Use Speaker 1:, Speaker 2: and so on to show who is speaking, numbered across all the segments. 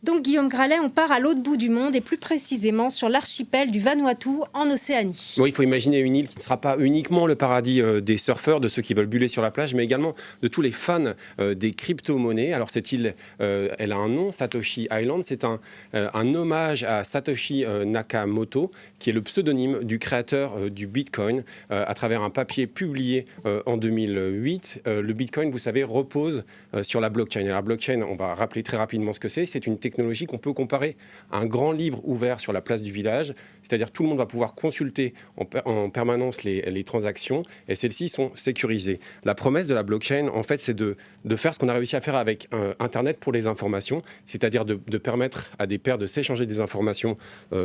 Speaker 1: Donc Guillaume Gralet, on part à l'autre bout du monde et plus précisément sur l'archipel du Vanuatu en Océanie.
Speaker 2: Oui, il faut imaginer une île qui ne sera pas uniquement le paradis des surfeurs, de ceux qui veulent buller sur la plage, mais également de tous les fans des crypto-monnaies. Alors cette île, elle a un nom, Satoshi Island. C'est un hommage à Satoshi Nakamoto, qui est le pseudonyme du créateur du Bitcoin, à travers un papier publié en 2008. Le Bitcoin, vous savez, repose sur la blockchain. Et la blockchain, on va rappeler très rapidement ce que c'est. C'est une technologie qu'on peut comparer à un grand livre ouvert sur la place du village, c'est-à-dire tout le monde va pouvoir consulter en permanence les transactions et celles-ci sont sécurisées. La promesse de la blockchain, en fait, c'est de faire ce qu'on a réussi à faire avec Internet pour les informations, c'est-à-dire de permettre à des pairs de s'échanger des informations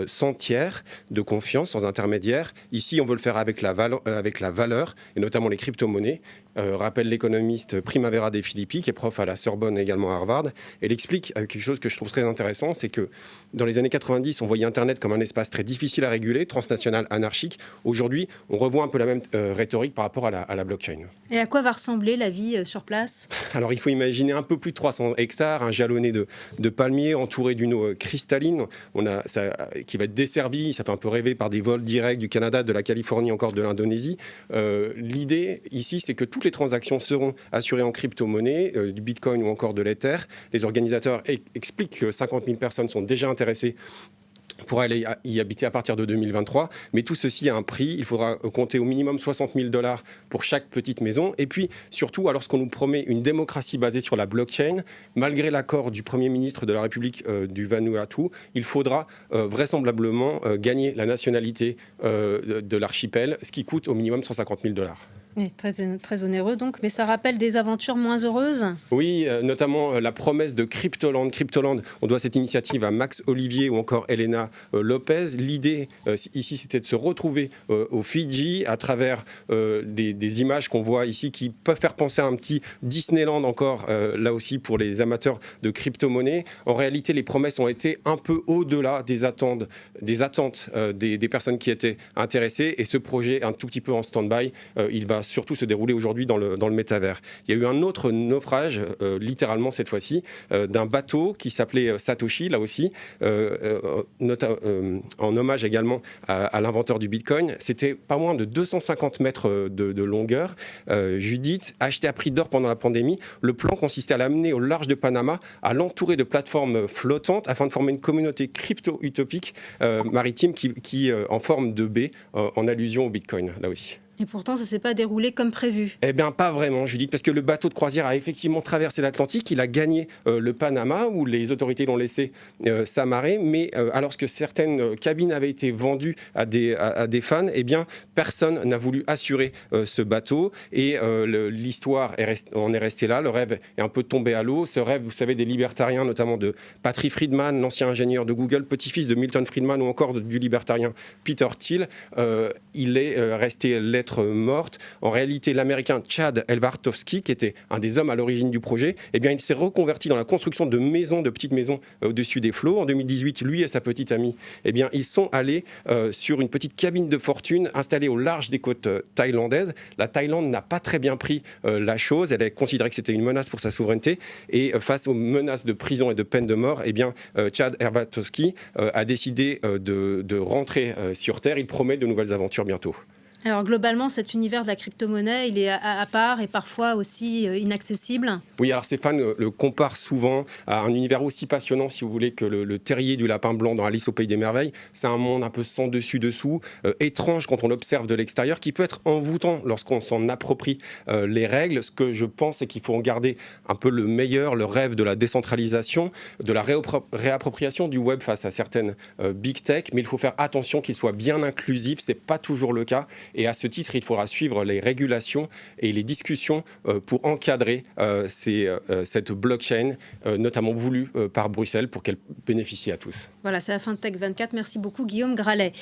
Speaker 2: sans tiers, de confiance, sans intermédiaire. Ici, on veut le faire avec la valeur et notamment les crypto-monnaies. Rappelle l'économiste Primavera De Filippi, qui est prof à la Sorbonne et également à Harvard. Elle explique quelque chose que je trouve très intéressant, c'est que dans les années 90, on voyait Internet comme un espace très difficile à réguler, transnational, anarchique. Aujourd'hui, on revoit un peu la même rhétorique par rapport à la blockchain.
Speaker 1: Et à quoi va ressembler la vie sur place ?
Speaker 2: Alors, il faut imaginer un peu plus de 300 hectares, un jalonné de palmiers, entouré d'une eau cristalline, qui va être desservie, ça fait un peu rêver, par des vols directs du Canada, de la Californie, encore de l'Indonésie. L'idée ici, c'est que toutes les transactions seront assurées en crypto-monnaie, du Bitcoin ou encore de l'Ether. Les organisateurs expliquent que 50 000 personnes sont déjà intéressées pour aller y habiter à partir de 2023. Mais tout ceci a un prix. Il faudra compter au minimum 60 000 $ pour chaque petite maison. Et puis, surtout, alors qu'on nous promet une démocratie basée sur la blockchain, malgré l'accord du Premier ministre de la République du Vanuatu, il faudra vraisemblablement gagner la nationalité de l'archipel, ce qui coûte au minimum 150 000 $.
Speaker 1: Oui, très, très onéreux donc, mais ça rappelle des aventures moins heureuses ?
Speaker 2: Oui, notamment la promesse de Cryptoland. Cryptoland, on doit cette initiative à Max Olivier ou encore Elena Lopez. L'idée ici, c'était de se retrouver aux Fidji à travers des images qu'on voit ici qui peuvent faire penser à un petit Disneyland encore, là aussi pour les amateurs de crypto-monnaie. En réalité, les promesses ont été un peu au-delà des attentes des personnes qui étaient intéressées et ce projet est un tout petit peu en stand-by. Il va surtout se dérouler aujourd'hui dans le métavers. Il y a eu un autre naufrage, littéralement cette fois-ci, d'un bateau qui s'appelait Satoshi, là aussi, en hommage également à l'inventeur du Bitcoin. C'était pas moins de 250 mètres de longueur. Judith, acheté à prix d'or pendant la pandémie, le plan consistait à l'amener au large de Panama, à l'entourer de plateformes flottantes afin de former une communauté crypto-utopique maritime qui en forme de baie, en allusion au Bitcoin, là aussi.
Speaker 1: Et pourtant, ça ne s'est pas déroulé comme prévu.
Speaker 2: Eh bien, pas vraiment, Judith, parce que le bateau de croisière a effectivement traversé l'Atlantique. Il a gagné le Panama, où les autorités l'ont laissé s'amarrer. Mais alors que certaines cabines avaient été vendues à des fans, eh bien, personne n'a voulu assurer ce bateau. Et l'histoire en est restée là. Le rêve est un peu tombé à l'eau. Ce rêve, vous savez, des libertariens, notamment de Patrick Friedman, l'ancien ingénieur de Google, petit-fils de Milton Friedman, ou encore du libertarien Peter Thiel, il est resté lettre morte. En réalité, l'Américain Chad Elvartovsky, qui était un des hommes à l'origine du projet, eh bien, il s'est reconverti dans la construction de maisons, de petites maisons au-dessus des flots. En 2018, lui et sa petite amie, eh bien, ils sont allés sur une petite cabine de fortune installée au large des côtes thaïlandaises. La Thaïlande n'a pas très bien pris la chose. Elle a considéré que c'était une menace pour sa souveraineté. Et face aux menaces de prison et de peine de mort, eh bien, Chad Elvartovsky a décidé de rentrer sur Terre. Il promet de nouvelles aventures bientôt.
Speaker 1: Alors globalement, cet univers de la crypto-monnaie, il est à part et parfois aussi inaccessible.
Speaker 2: Oui, alors ces fans le comparent souvent à un univers aussi passionnant, si vous voulez, que le terrier du lapin blanc dans Alice au Pays des Merveilles. C'est un monde un peu sans dessus-dessous, étrange quand on l'observe de l'extérieur, qui peut être envoûtant lorsqu'on s'en approprie les règles. Ce que je pense, c'est qu'il faut en garder un peu le meilleur, le rêve de la décentralisation, de la réappropriation du web face à certaines big tech, mais il faut faire attention qu'il soit bien inclusif. C'est pas toujours le cas. Et à ce titre, il faudra suivre les régulations et les discussions pour encadrer cette blockchain, notamment voulue par Bruxelles, pour qu'elle bénéficie à tous.
Speaker 1: Voilà, c'est la fin de Tech 24. Merci beaucoup, Guillaume Gralet.